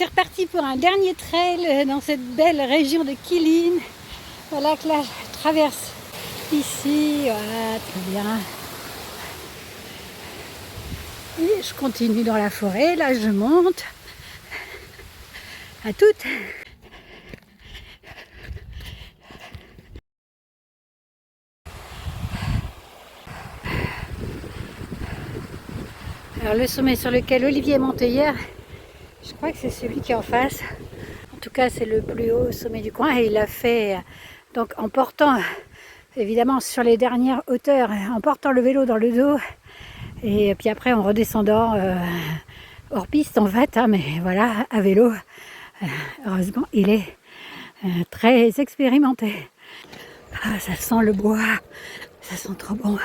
c'est reparti pour un dernier trail dans cette belle région de Killeen. Voilà que là, je traverse ici, voilà, très bien. Et je continue dans la forêt, là je monte. À toutes. Alors le sommet sur lequel Olivier est monté hier, je crois que c'est celui qui est en face. En tout cas, c'est le plus haut sommet du coin et il l'a fait donc en portant, évidemment sur les dernières hauteurs, en portant le vélo dans le dos et puis après en redescendant hors piste en fait, hein, mais voilà, à vélo. Heureusement, il est très expérimenté. Ah, ça sent le bois, ça sent trop bon.